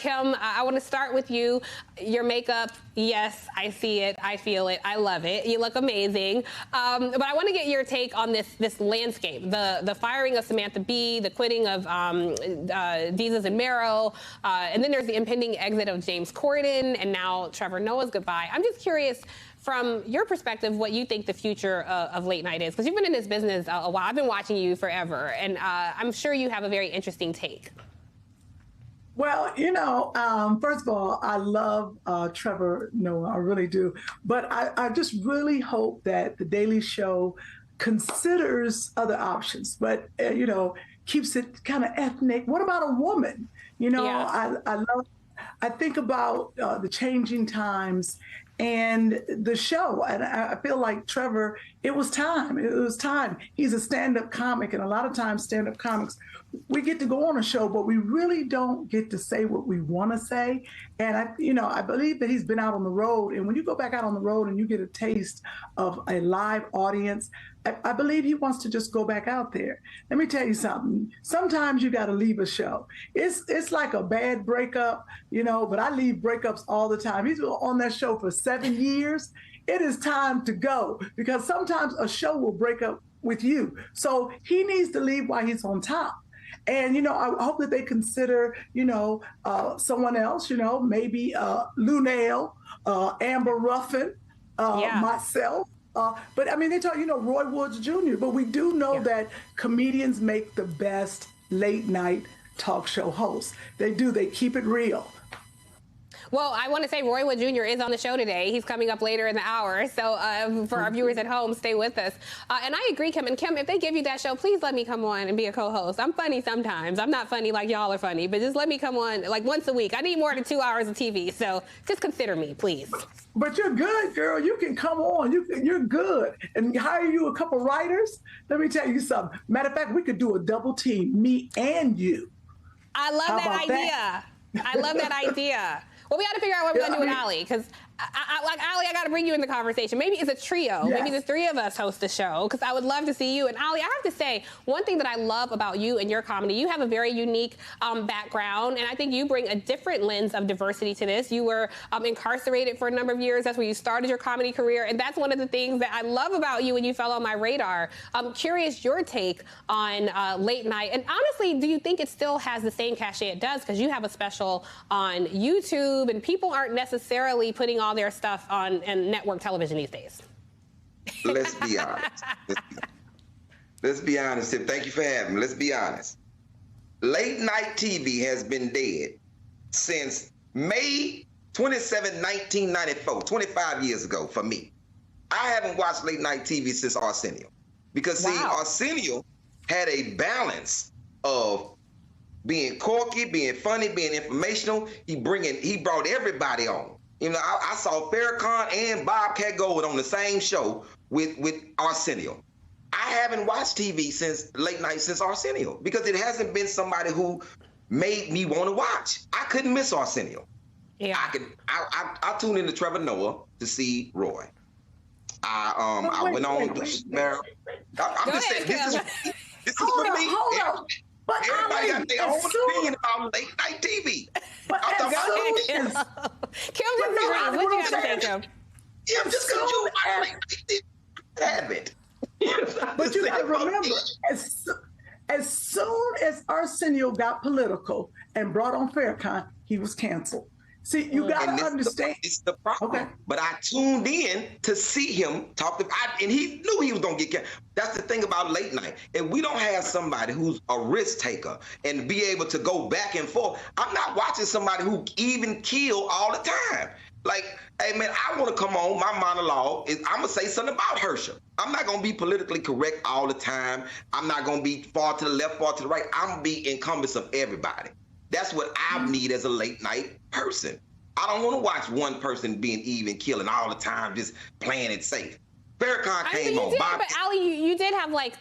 Kim, I want to start with you. Your makeup, yes, I see it, I feel it, I love it. You look amazing. But I want to get your take on this landscape, the firing of Samantha Bee, the quitting of Desus and Mero, and then there's the impending exit of James Corden, and now Trevor Noah's goodbye. I'm just curious, from your perspective, what you think the future of late night is, because you've been in this business a while. I've been watching you forever, and I'm sure you have a very interesting take. Well, first of all, I love Trevor Noah, I really do. But I just really hope that The Daily Show considers other options, but, keeps it kind of ethnic. What about a woman? Yeah. I think about the changing times and the show. And I feel like Trevor, it was time. It was time. He's a stand-up comic, and a lot of times stand-up comics, we get to go on a show, but we really don't get to say what we want to say. And I believe that he's been out on the road. And when you go back out on the road and you get a taste of a live audience, I believe he wants to just go back out there. Let me tell you something. Sometimes you got to leave a show. It's like a bad breakup, but I leave breakups all the time. He's been on that show for 7 years. It is time to go, because sometimes a show will break up with you. So he needs to leave while he's on top. And, I hope that they consider, someone else, maybe Lou Nail, Amber Ruffin, myself. But I mean, they talk, Roy Woods Jr., but we do know that comedians make the best late night talk show hosts. They do. They keep it real. Well, I want to say Roy Wood Jr. is on the show today. He's coming up later in the hour. So for our viewers at home, stay with us. And I agree, Kim. And Kim, if they give you that show, please let me come on and be a co-host. I'm funny sometimes. I'm not funny like y'all are funny, but just let me come on like once a week. I need more than 2 hours of TV. So just consider me, please. But you're good, girl. You can come on. You're good. And hire you a couple writers. Let me tell you something. Matter of fact, we could do a double team, me and you. I love that idea. I love that idea. Well, we got to figure out what we're going to do with Ali, because Ali, I got to bring you in the conversation. Maybe it's a trio. Yes. Maybe the three of us host the show, because I would love to see you. And Ali, I have to say, one thing that I love about you and your comedy, you have a very unique background, and I think you bring a different lens of diversity to this. You were incarcerated for a number of years. That's where you started your comedy career, and that's one of the things that I love about you when you fell on my radar. I'm curious your take on late night. And honestly, do you think it still has the same cachet it does? Because you have a special on YouTube, and people aren't necessarily putting all their stuff on network television these days. Let's be honest. Let's be honest, Tim. Thank you for having me. Let's be honest. Late night TV has been dead since May 27, 1994, 25 years ago for me. I haven't watched late night TV since Arsenio. Because, see, Arsenio had a balance of being quirky, being funny, being informational. He brought everybody on. I saw Farrakhan and Bobcat Gold on the same show with Arsenio. I haven't watched TV since late night since Arsenio, because it hasn't been somebody who made me want to watch. I couldn't miss Arsenio. Yeah. I tuned into Trevor Noah to see Roy. I went on. I'm just saying, this is for me. But everybody got their own opinion about late night TV. Kim, what you got to say, Kim? Yeah, just because you watch late night TV, have it. But you got to remember, as soon as Arsenio got political and brought on Farrakhan, he was canceled. See, you got to understand. It's the problem. Okay. But I tuned in to see him talk to, and he knew he was going to get canceled. That's the thing about late night. If we don't have somebody who's a risk taker and be able to go back and forth, I'm not watching somebody who even kill all the time. Like, hey, man, I want to come on. My monologue is I'm going to say something about Herschel. I'm not going to be politically correct all the time. I'm not going to be far to the left, far to the right. I'm going to be encompassed of everybody. That's what I need as a late night person. I don't want to watch one person being even killing all the time, just playing it safe. Farrakhan came on. But Ali, you did have like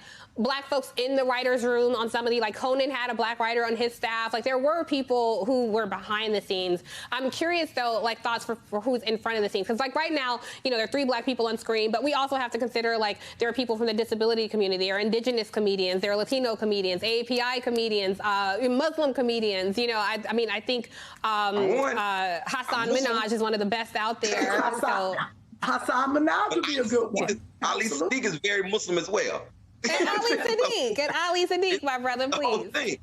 Black folks in the writer's room on some of the, like Conan had a Black writer on his staff. Like there were people who were behind the scenes. I'm curious though, like thoughts for who's in front of the scenes. Because like right now, you know, there are 3 Black people on screen, but we also have to consider like there are people from the disability community, there are indigenous comedians, there are Latino comedians, AAPI comedians, Muslim comedians. You know, I mean, I think Hassan Minhaj is one of the best out there. Hassan Minhaj would be a good one. Ali Sadiq is very Muslim as well. And Ali Sadiq, my brother, please.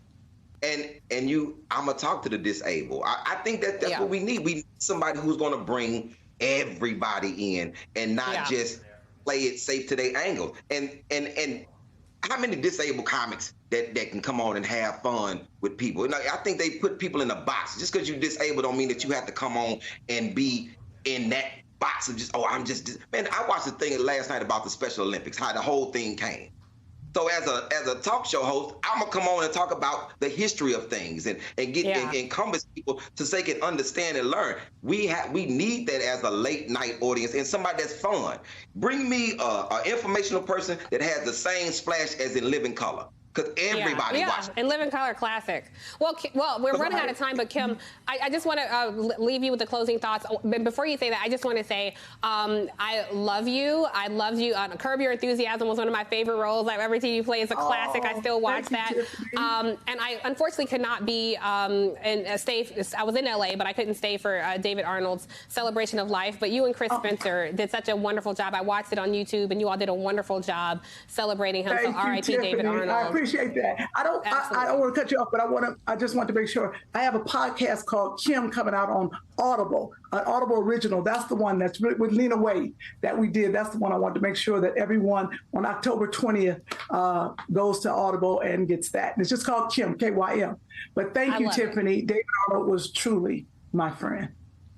And you, I'm gonna talk to the disabled. I think that's what we need. We need somebody who's gonna bring everybody in and not just play it safe to their angles. And how many disabled comics that can come on and have fun with people? You know, I think they put people in a box. Just because you're disabled don't mean that you have to come on and be in that box of just, I'm just, man, I watched the thing last night about the Special Olympics, how the whole thing came. So as a talk show host, I'm gonna come on and talk about the history of things and get and encompass people so they can understand and learn. We need that as a late night audience and somebody that's fun. Bring me an informational person that has the same splash as in Living Color. Because everybody watches. And Living Color classic. Well, we're running out of time, but Kim, I just want to leave you with the closing thoughts. But before you say that, I just want to say I love you. I loved you. Curb Your Enthusiasm was one of my favorite roles I've ever seen you play. It's a classic. I still watch that. And I unfortunately could not be stay. I was in LA, but I couldn't stay for David Arnold's Celebration of Life. But you and Chris Spencer did such a wonderful job. I watched it on YouTube, and you all did a wonderful job celebrating him. So R.I.P. David Arnold. I appreciate that. I don't want to cut you off, but I just want to make sure I have a podcast called Kim coming out on Audible, an Audible original. That's the one that's with Lena Waithe that we did. That's the one I want to make sure that everyone on October 20th goes to Audible and gets that. And it's just called Kim, K-Y-M. But thank you, Tiffany. David Arnold was truly my friend.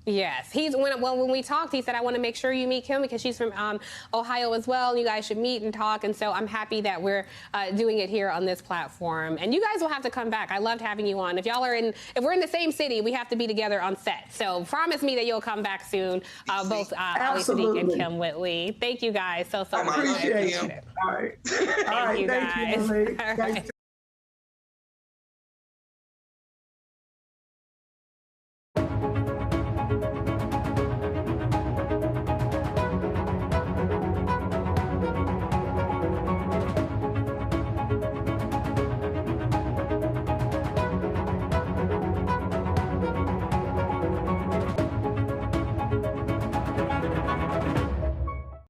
Yes, when we talked, he said, I want to make sure you meet Kim because she's from Ohio as well. And you guys should meet and talk. And so I'm happy that we're doing it here on this platform. And you guys will have to come back. I loved having you on. If we're in the same city, we have to be together on set. So promise me that you'll come back soon. Both Ali Sadiq and Kim Whitley. Thank you guys so much. I appreciate it. All right. Thank you guys. Thank you, Lily.